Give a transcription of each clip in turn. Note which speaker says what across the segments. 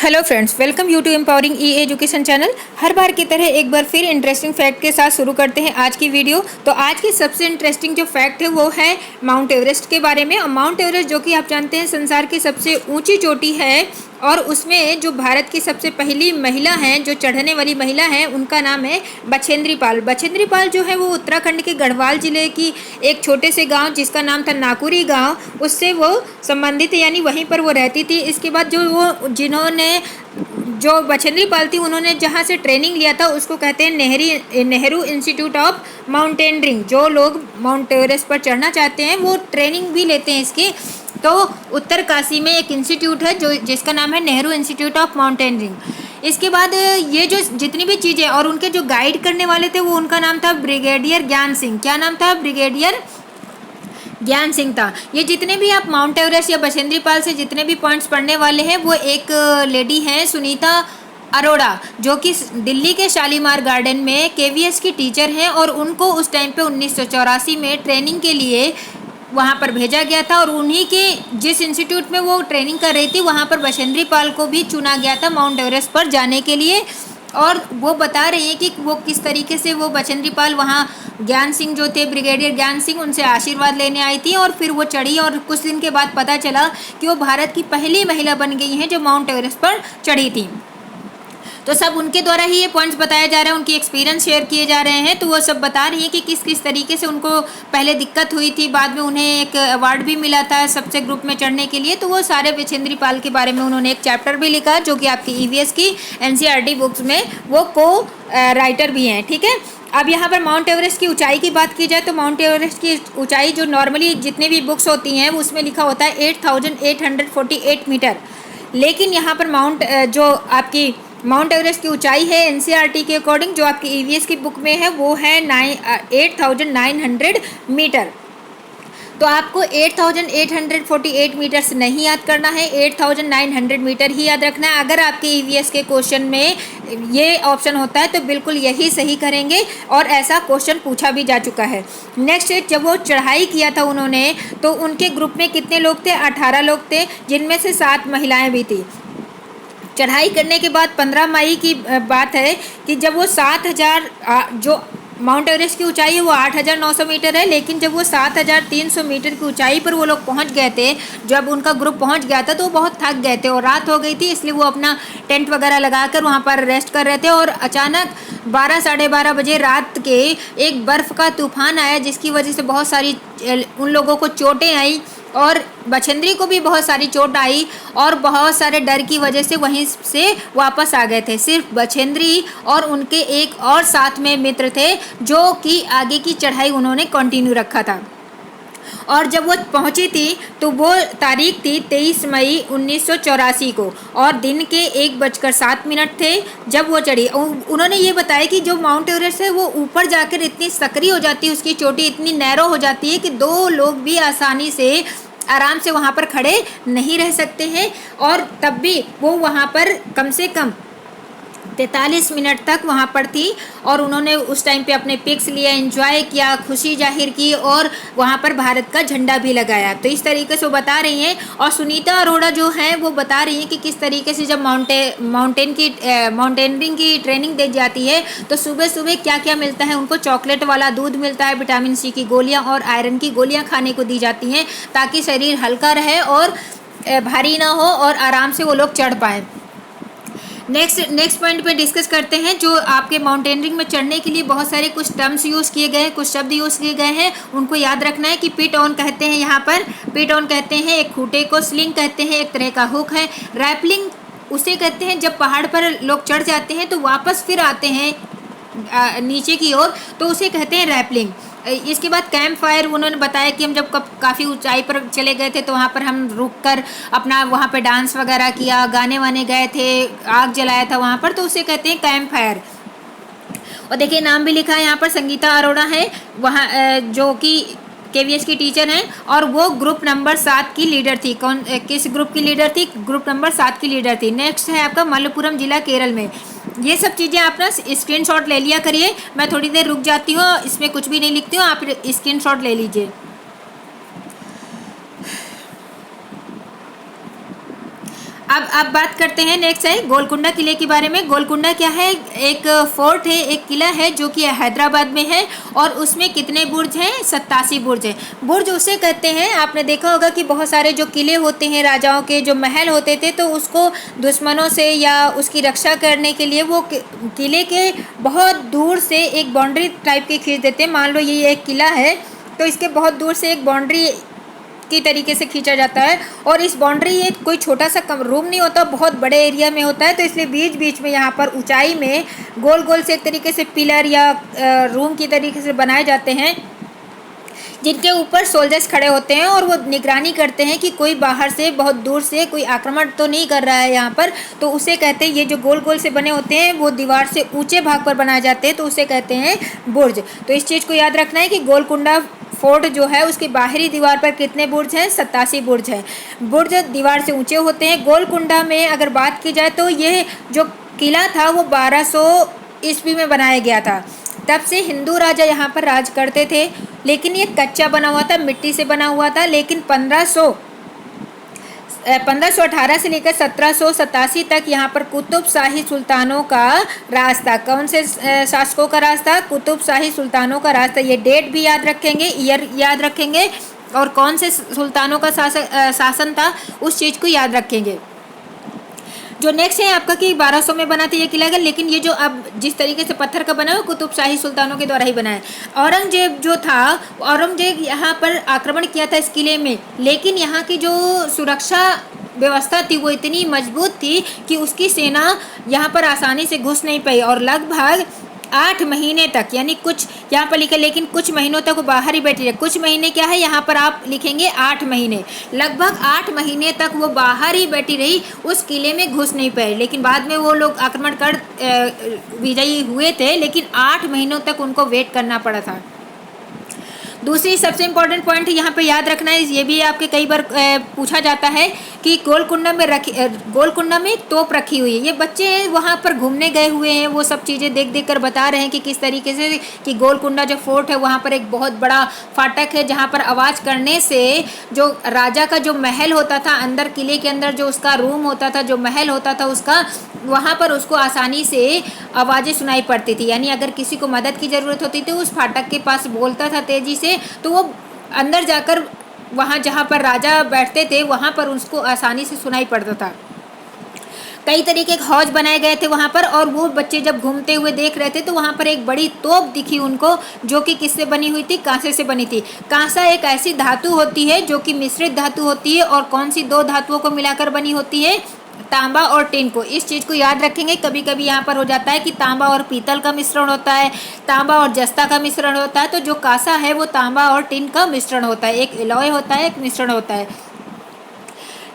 Speaker 1: Hello friends, welcome you to empowering E education channel. हर बार की तरह एक बार फिर इंटरेस्टिंग फैक्ट के साथ शुरू करते हैं आज की वीडियो। तो आज की सबसे इंटरेस्टिंग जो फैक्ट है वो है माउंट एवरेस्ट के बारे में। और माउंट एवरेस्ट जो कि आप जानते हैं संसार की सबसे ऊंची चोटी है, और उसमें जो भारत की सबसे पहली महिला हैं, जो चढ़ने वाली महिला हैं, उनका नाम है बछेंद्री पाल। बछेंद्री पाल जो है वो उत्तराखंड के गढ़वाल जिले की एक छोटे से गांव जिसका नाम था नाकुरी गांव, उससे वो संबंधित है, यानी वहीं पर वो रहती थी। इसके बाद जो बछेंद्री पाल थी उन्होंने जहाँ से ट्रेनिंग लिया था उसको कहते हैं नेहरू इंस्टीट्यूट ऑफ माउंटेनरिंग। जो लोग माउंट एवरेस्ट पर चढ़ना चाहते हैं वो ट्रेनिंग भी लेते हैं इसकी। तो उत्तर काशी में एक इंस्टीट्यूट है जो जिसका नाम है नेहरू इंस्टीट्यूट ऑफ माउंटेनरिंग। इसके बाद ये जो जितनी भी चीज़ें, और उनके जो गाइड करने वाले थे वो उनका नाम था ब्रिगेडियर ज्ञान सिंह। क्या नाम था? ब्रिगेडियर ज्ञान सिंह था। ये जितने भी आप माउंट एवरेस्ट या बछेंद्री पाल से जितने भी पॉइंट्स पढ़ने वाले हैं वो एक लेडी हैं सुनीता अरोड़ा, जो कि दिल्ली के शालीमार गार्डन में केवीएस की टीचर हैं। और उनको उस टाइम पे 1984 में ट्रेनिंग के लिए वहाँ पर भेजा गया था, और उन्हीं के जिस इंस्टीट्यूट में वो ट्रेनिंग कर रही थी वहाँ पर बछेंद्री पाल को भी चुना गया था माउंट एवरेस्ट पर जाने के लिए। और वो बता रही हैं कि वो किस तरीके से वो बछेंद्री पाल वहाँ ज्ञान सिंह जो थे, ब्रिगेडियर ज्ञान सिंह, उनसे आशीर्वाद लेने आई थी और फिर वो चढ़ी। और कुछ दिन के बाद पता चला कि वो भारत की पहली महिला बन गई हैं जो माउंट एवरेस्ट पर चढ़ी थी। तो सब उनके द्वारा ही ये पॉइंट्स बताया जा रहा है, उनकी एक्सपीरियंस शेयर किए जा रहे हैं। तो वो सब बता रही हैं कि किस किस तरीके से उनको पहले दिक्कत हुई थी, बाद में उन्हें एक अवार्ड भी मिला था सबसे ग्रुप में चढ़ने के लिए। तो वो सारे बछेंद्री पाल के बारे में उन्होंने एक चैप्टर भी लिखा जो कि आपकी ईवीएस की एनसीईआरटी बुक्स में वो को राइटर भी हैं। ठीक है, अब यहाँ पर माउंट एवरेस्ट की ऊंचाई की बात की जाए तो माउंट एवरेस्ट की ऊंचाई जो नॉर्मली जितनी भी बुक्स होती हैं उसमें लिखा होता है 8848 मीटर। लेकिन यहाँ पर जो आपकी माउंट एवरेस्ट की ऊंचाई है एनसीईआरटी के अकॉर्डिंग, जो आपकी ईवीएस की बुक में है, वो है 8900 मीटर। तो आपको 8848 मीटर्स नहीं याद करना है, 8900 मीटर ही याद रखना है। अगर आपके ईवीएस के क्वेश्चन में ये ऑप्शन होता है तो बिल्कुल यही सही करेंगे, और ऐसा क्वेश्चन पूछा भी जा चुका है। नेक्स्ट, जब वो चढ़ाई किया था उन्होंने तो उनके ग्रुप में कितने लोग थे? 18 लोग थे, जिनमें से 7 महिलाएं भी थी। चढ़ाई करने के बाद 15 मई की बात है कि जब वो 7000 जो माउंट एवरेस्ट की ऊंचाई है वो 8900 मीटर है, लेकिन जब वो 7300 मीटर की ऊंचाई पर वो लोग पहुंच गए थे, जब उनका ग्रुप पहुंच गया था तो वो बहुत थक गए थे और रात हो गई थी, इसलिए वो अपना टेंट वगैरह लगाकर वहां पर रेस्ट कर रहे थे। और अचानक 12 साढ़े 12 बजे रात के एक बर्फ़ का तूफान आया, जिसकी वजह से बहुत सारी उन लोगों को चोटें आई और बछेंद्री को भी बहुत सारी चोट आई, और बहुत सारे डर की वजह से वहीं से वापस आ गए थे। सिर्फ बछेंद्री और उनके एक और साथ में मित्र थे जो कि आगे की चढ़ाई उन्होंने कंटिन्यू रखा था। और जब वो पहुंची थी तो वो तारीख थी 23 मई 1984 को, और दिन के 1:07 थे जब वो चढ़ी। उन्होंने ये बताया कि जो माउंट एवरेस्ट है वो ऊपर जाकर इतनी सक्रिय हो जाती है, उसकी चोटी इतनी नैरो हो जाती है कि 2 लोग भी आसानी से आराम से वहाँ पर खड़े नहीं रह सकते हैं। और तब भी वो वहाँ पर कम से कम 43 मिनट तक वहाँ पर थी, और उन्होंने उस टाइम पे अपने पिक्स लिए, एंजॉय किया, खुशी जाहिर की, और वहाँ पर भारत का झंडा भी लगाया। तो इस तरीके से वो बता रही हैं। और सुनीता अरोड़ा जो हैं वो बता रही हैं कि किस तरीके से जब माउंटेनरिंग की ट्रेनिंग दी जाती है तो सुबह सुबह क्या क्या मिलता है उनको। चॉकलेट वाला दूध मिलता है, विटामिन सी की गोलियाँ और आयरन की गोलियाँ खाने को दी जाती हैं, ताकि शरीर हल्का रहे और भारी ना हो और आराम से वो लोग चढ़ पाएँ। नेक्स्ट पॉइंट पे डिस्कस करते हैं। जो आपके माउंटेनरिंग में चढ़ने के लिए बहुत सारे कुछ टर्म्स यूज़ किए गए हैं, कुछ शब्द यूज़ किए गए हैं, उनको याद रखना है कि पिट ऑन कहते हैं। यहाँ पर पिट ऑन कहते हैं एक खूंटे को, स्लिंग कहते हैं एक तरह का हुक है, रैपलिंग उसे कहते हैं जब पहाड़ पर लोग चढ़ जाते हैं तो वापस फिर आते हैं नीचे की ओर, तो उसे कहते हैं रैपलिंग। इसके बाद कैंप फायर उन्होंने बताया कि हम जब काफ़ी ऊंचाई पर चले गए थे तो वहाँ पर हम रुक कर अपना वहाँ पर डांस वगैरह किया, गाने वाने गए थे, आग जलाया था वहाँ पर, तो उसे कहते हैं कैंप फायर। और देखिए नाम भी लिखा है यहाँ पर, संगीता अरोड़ा है वहाँ जो कि केवीएस की टीचर हैं, और वो ग्रुप नंबर 7 की लीडर थी। किस ग्रुप की लीडर थी? ग्रुप नंबर 7 की लीडर थी। नेक्स्ट है आपका मलप्पुरम जिला केरल में। ये सब चीज़ें आप ना स्क्रीनशॉट ले लिया करिए। मैं थोड़ी देर रुक जाती हूँ, इसमें कुछ भी नहीं लिखती हूँ, आप स्क्रीनशॉट ले लीजिए। अब बात करते हैं नेक्स्ट है गोलकुंडा किले के बारे में। गोलकुंडा क्या है? एक फोर्ट है, एक किला है जो कि हैदराबाद में है और उसमें कितने बुर्ज हैं? 87 बुर्ज हैं। बुर्ज उसे कहते हैं, आपने देखा होगा कि बहुत सारे जो किले होते हैं राजाओं के, जो महल होते थे, तो उसको दुश्मनों से या उसकी रक्षा करने के लिए वो किले के बहुत दूर से एक बाउंड्री टाइप की खींच देते हैं। मान लो ये एक किला है तो इसके बहुत दूर से एक बाउंड्री की तरीके से खींचा जाता है और इस बाउंड्री ये कोई छोटा सा कम रूम नहीं होता, बहुत बड़े एरिया में होता है। तो इसलिए बीच बीच में यहाँ पर ऊंचाई में गोल गोल से एक तरीके से पिलर या रूम की तरीके से बनाए जाते हैं जिनके ऊपर सोल्जर्स खड़े होते हैं और वो निगरानी करते हैं कि कोई बाहर से बहुत दूर से कोई आक्रमण तो नहीं कर रहा है यहाँ पर। तो उसे कहते हैं, ये जो गोल गोल से बने होते हैं वो दीवार से ऊंचे भाग पर बनाए जाते हैं, तो उसे कहते हैं बुर्ज। तो इस चीज़ को याद रखना है कि गोलकुंडा फोर्ट जो है उसकी बाहरी दीवार पर कितने बुर्ज हैं? 87 बुर्ज हैं। बुर्ज दीवार से ऊंचे होते हैं। गोलकुंडा में अगर बात की जाए तो ये जो किला था वो 1200 ईस्वी में बनाया गया था। तब से हिंदू राजा यहाँ पर राज करते थे, लेकिन ये कच्चा बना हुआ था, मिट्टी से बना हुआ था। लेकिन 1518 से लेकर 1787 तक यहाँ पर कुतुब शाही सुल्तानों का राज था। कौन से शासकों का राज था? कुतुब शाही सुल्तानों का राज था। ये डेट भी याद रखेंगे, ईयर याद रखेंगे और कौन से सुल्तानों का शासन था उस चीज़ को याद रखेंगे। जो नेक्स्ट है आपका कि 1200 में बना था ये किला का, लेकिन ये जो अब जिस तरीके से पत्थर का बना है वो कुतुब शाही सुल्तानों के द्वारा ही बना है। औरंगजेब जो था, औरंगजेब यहाँ पर आक्रमण किया था इस किले में, लेकिन यहाँ की जो सुरक्षा व्यवस्था थी वो इतनी मजबूत थी कि उसकी सेना यहाँ पर आसानी से घुस नहीं पाई और लगभग 8 महीने तक, यानी कुछ यहाँ पर लिखा लेकिन कुछ महीनों तक वो बाहर ही बैठी रहे। कुछ महीने क्या है यहाँ पर आप लिखेंगे 8 महीने, लगभग 8 महीने तक वो बाहर ही बैठी रही, उस किले में घुस नहीं पाए। लेकिन बाद में वो लोग आक्रमण कर विजयी हुए थे, लेकिन 8 महीनों तक उनको वेट करना पड़ा था। दूसरी सबसे इम्पोर्टेंट पॉइंट यहाँ पे याद रखना है, ये भी आपके कई बार पूछा जाता है कि गोलकुंडा में एक तोप रखी हुई है। ये बच्चे वहाँ पर घूमने गए हुए हैं, वो सब चीज़ें देख देख कर बता रहे हैं कि किस तरीके से कि गोलकुंडा जो फोर्ट है वहाँ पर एक बहुत बड़ा फाटक है जहाँ पर आवाज़ करने से जो राजा का जो महल होता था, अंदर किले के अंदर जो उसका रूम होता था, जो महल होता था उसका, वहाँ पर उसको आसानी से आवाज़ें सुनाई पड़ती थी। यानी अगर किसी को मदद की ज़रूरत होती थी उस फाटक के पास बोलता था तेज़ी से, तो वो अंदर जाकर वहाँ जहाँ पर राजा बैठते थे वहाँ पर उसको आसानी से सुनाई पड़ता था। कई तरीके के हौज बनाए गए थे वहाँ पर, और वो बच्चे जब घूमते हुए देख रहे थे तो वहाँ पर एक बड़ी तोप दिखी उनको, जो कि किससे बनी हुई थी? कांसे से बनी थी। कांसा एक ऐसी धातु होती है जो कि मिश्रित धातु होती है, और कौन सी दो धातुओं को मिलाकर बनी होती है? तांबा और टिन को। इस चीज़ को याद रखेंगे। कभी कभी यहाँ पर हो जाता है कि तांबा और पीतल का मिश्रण होता है, तांबा और जस्ता का मिश्रण होता है, तो जो कांसा है वो तांबा और टिन का मिश्रण होता है, एक एलॉय होता है, एक मिश्रण होता है।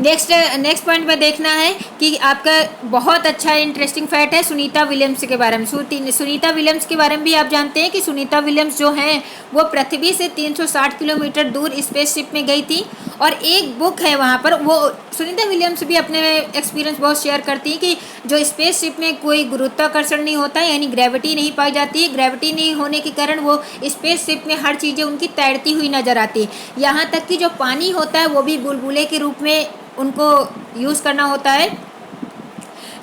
Speaker 1: नेक्स्ट पॉइंट में देखना है कि आपका बहुत अच्छा इंटरेस्टिंग फैक्ट है सुनीता विलियम्स के बारे में। सुनीता विलियम्स के बारे में भी आप जानते हैं कि सुनीता विलियम्स जो हैं वो पृथ्वी से 360 किलोमीटर दूर स्पेसशिप में गई थी, और एक बुक है वहाँ पर। वो सुनीता विलियम्स भी अपने एक्सपीरियंस बहुत शेयर करती हैं कि जो स्पेसशिप में कोई गुरुत्वाकर्षण नहीं होता है, यानी ग्रेविटी नहीं पाई जाती है। ग्रेविटी नहीं होने के कारण वो स्पेसशिप में हर चीज़ें उनकी तैरती हुई नज़र आती है। यहाँ तक कि जो पानी होता है वो भी बुलबुले के रूप में उनको यूज़ करना होता है।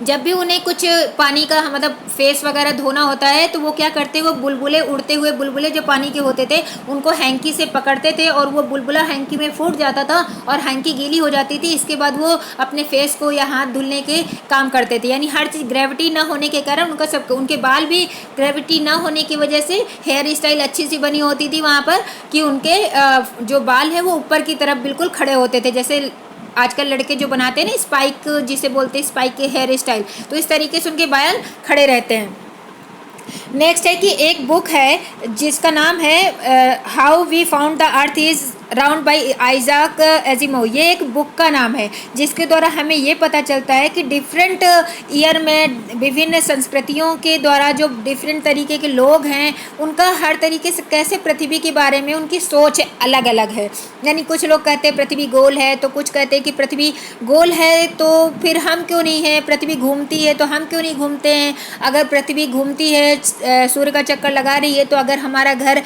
Speaker 1: जब भी उन्हें कुछ पानी का मतलब फेस वगैरह धोना होता है तो वो क्या करते हैं, वो बुलबुले, उड़ते हुए बुलबुले जो पानी के होते थे उनको हैंकी से पकड़ते थे, और वो बुलबुला हैंकी में फूट जाता था और हैंकी गीली हो जाती थी। इसके बाद वो अपने फेस को या हाथ धुलने के काम करते थे। यानी हर चीज़ ग्रेविटी ना होने के कारण उनके बाल भी ग्रेविटी ना होने की वजह से हेयर स्टाइल अच्छी सी बनी होती थी वहाँ पर, कि उनके जो बाल हैं वो ऊपर की तरफ बिल्कुल खड़े होते थे, जैसे आजकल लड़के जो बनाते हैं ना स्पाइक, जिसे बोलते हैं स्पाइक के हेयर स्टाइल, तो इस तरीके से उनके बाल खड़े रहते हैं। नेक्स्ट है कि एक बुक है जिसका नाम है how we found the earth is round by Isaac Asimov. ये एक बुक का नाम है जिसके द्वारा हमें ये पता चलता है कि डिफरेंट ईयर में विभिन्न संस्कृतियों के द्वारा जो डिफरेंट तरीके के लोग हैं उनका हर तरीके से कैसे पृथ्वी के बारे में उनकी सोच अलग अलग है। यानी कुछ लोग कहते हैं पृथ्वी गोल है, तो कुछ कहते हैं कि पृथ्वी गोल है तो फिर हम क्यों नहीं है, पृथ्वी घूमती है तो हम क्यों नहीं घूमते हैं, अगर पृथ्वी घूमती है सूर्य का चक्कर लगा रही है तो अगर हमारा घर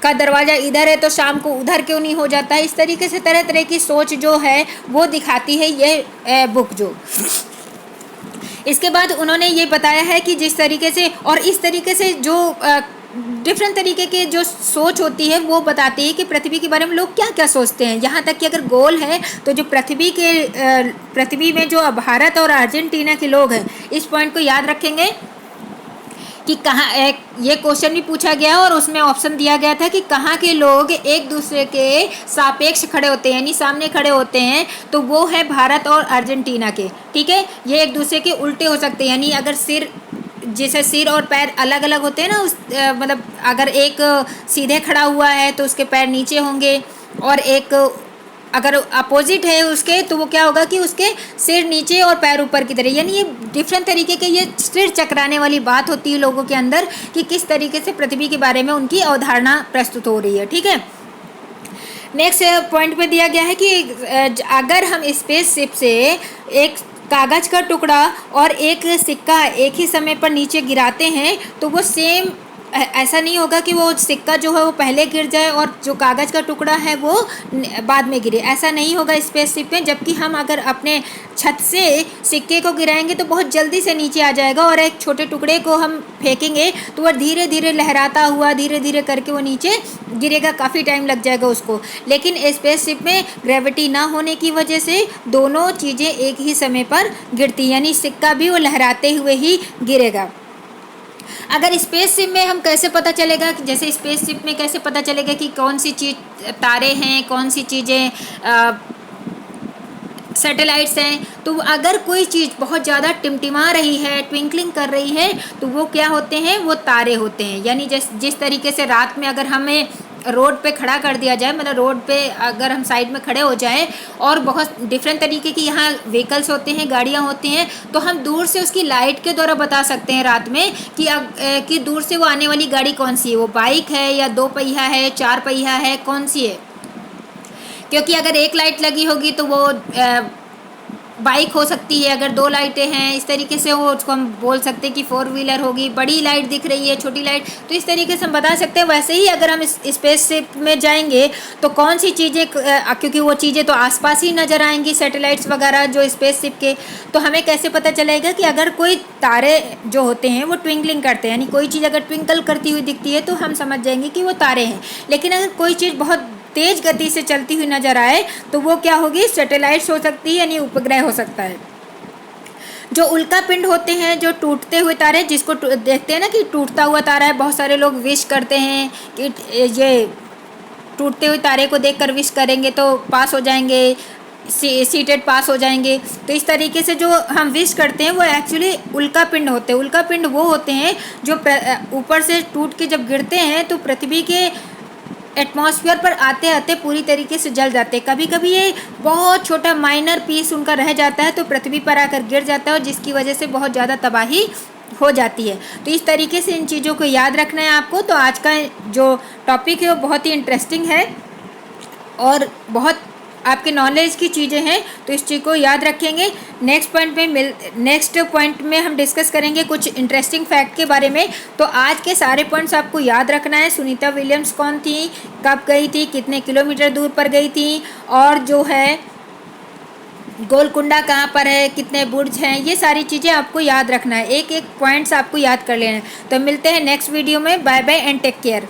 Speaker 1: का दरवाज़ा इधर है तो शाम को उधर क्यों नहीं हो जाता है। इस तरीके से तरह तरह की सोच जो है वो दिखाती है ये बुक जो। इसके बाद उन्होंने ये बताया है कि जिस तरीके से और इस तरीके से जो डिफरेंट तरीके के जो सोच होती है वो बताती है कि पृथ्वी के बारे में लोग क्या क्या सोचते हैं। यहाँ तक कि अगर गोल है तो जो पृथ्वी में जो भारत और अर्जेंटीना के लोग हैं, इस पॉइंट को याद रखेंगे कि कहाँ ये क्वेश्चन भी पूछा गया और उसमें ऑप्शन दिया गया था कि कहाँ के लोग एक दूसरे के सापेक्ष खड़े होते हैं, यानी सामने खड़े होते हैं, तो वो है भारत और अर्जेंटीना के। ठीक है, ये एक दूसरे के उल्टे हो सकते हैं, यानी अगर जैसे सिर और पैर अलग अलग होते हैं ना, मतलब अगर एक सीधे खड़ा हुआ है तो उसके पैर नीचे होंगे, और एक अगर अपोजिट है उसके तो वो क्या होगा कि उसके सिर नीचे और पैर ऊपर की तरह। यानी ये डिफरेंट तरीके के ये सिर चकराने वाली बात होती है लोगों के अंदर कि किस तरीके से पृथ्वी के बारे में उनकी अवधारणा प्रस्तुत हो रही है। ठीक है, नेक्स्ट पॉइंट पे दिया गया है कि अगर हम स्पेसशिप से एक कागज़ का टुकड़ा और एक सिक्का एक ही समय पर नीचे गिराते हैं तो वो सेम ऐसा नहीं होगा कि वो सिक्का जो है वो पहले गिर जाए और जो कागज़ का टुकड़ा है वो बाद में गिरे, ऐसा नहीं होगा स्पेसशिप में। जबकि हम अगर अपने छत से सिक्के को गिराएंगे तो बहुत जल्दी से नीचे आ जाएगा, और एक छोटे टुकड़े को हम फेंकेंगे तो वह धीरे धीरे लहराता हुआ धीरे धीरे करके वो नीचे गिरेगा, काफ़ी टाइम लग जाएगा उसको। लेकिन स्पेसशिप में ग्रेविटी ना होने की वजह से दोनों चीज़ें एक ही समय पर गिरती, यानी सिक्का भी वो लहराते हुए ही गिरेगा। अगर स्पेसशिप में हम कैसे पता चलेगा कि जैसे स्पेसशिप में कैसे पता चलेगा कि कौन सी चीज़ तारे हैं, कौन सी चीज़ें सैटेलाइट्स हैं, तो अगर कोई चीज़ बहुत ज़्यादा टिमटिमा रही है, ट्विंकलिंग कर रही है, तो वो क्या होते हैं, वो तारे होते हैं। यानी जिस तरीके से रात में अगर हमें रोड पे खड़ा कर दिया जाए, मतलब रोड पे अगर हम साइड में खड़े हो जाएं और बहुत डिफरेंट तरीके की यहाँ व्हीकल्स होते हैं, गाड़ियाँ होती हैं, तो हम दूर से उसकी लाइट के द्वारा बता सकते हैं रात में कि दूर से वो आने वाली गाड़ी कौन सी है, वो बाइक है या 2 पहिया है, 4 पहिया है, कौन सी है। क्योंकि अगर एक लाइट लगी होगी तो वो बाइक हो सकती है, अगर 2 लाइटें हैं इस तरीके से वो उसको हम बोल सकते हैं कि 4 व्हीलर होगी, बड़ी लाइट दिख रही है, छोटी लाइट, तो इस तरीके से हम बता सकते हैं। वैसे ही अगर हम स्पेसशिप में जाएंगे तो कौन सी चीज़ें, क्योंकि वो चीज़ें तो आसपास ही नज़र आएंगी, सैटेलाइट्स वगैरह जो स्पेसशिप के, तो हमें कैसे पता चलेगा कि अगर कोई तारे जो होते हैं वो ट्विंकलिंग करते हैं, यानी कोई चीज़ अगर ट्विंकल करती हुई दिखती है तो हम समझ जाएंगे कि वो तारे हैं। लेकिन अगर कोई चीज़ बहुत तेज गति से चलती हुई नजर आए तो वो क्या होगी, सैटेलाइट्स हो सकती है, यानी उपग्रह हो सकता है। जो उल्का पिंड होते हैं, जो टूटते हुए तारे, जिसको देखते हैं ना कि टूटता हुआ तारा है, बहुत सारे लोग विश करते हैं कि ये टूटते हुए तारे को देखकर विश करेंगे तो पास हो जाएंगे, सीटेड पास हो जाएंगे। तो इस तरीके से जो हम विश करते हैं वो एक्चुअली उल्का पिंड होते हैं। उल्का पिंड वो होते हैं जो ऊपर से टूट के जब गिरते हैं तो पृथ्वी के एटमॉस्फेयर पर आते आते पूरी तरीके से जल जाते हैं। कभी कभी ये बहुत छोटा माइनर पीस उनका रह जाता है तो पृथ्वी पर आकर गिर जाता है, और जिसकी वजह से बहुत ज़्यादा तबाही हो जाती है। तो इस तरीके से इन चीज़ों को याद रखना है आपको। तो आज का जो टॉपिक है वो बहुत ही इंटरेस्टिंग है और बहुत आपके नॉलेज की चीज़ें हैं, तो इस चीज़ को याद रखेंगे। नेक्स्ट पॉइंट में हम डिस्कस करेंगे कुछ इंटरेस्टिंग फैक्ट के बारे में। तो आज के सारे पॉइंट्स आपको याद रखना है। सुनीता विलियम्स कौन थी, कब गई थी, कितने किलोमीटर दूर पर गई थी, और जो है गोलकुंडा कहाँ पर है, कितने बुर्ज हैं, ये सारी चीज़ें आपको याद रखना है। एक एक पॉइंट्स आपको याद कर लेना है। तो मिलते हैं नेक्स्ट वीडियो में। Bye bye and take care.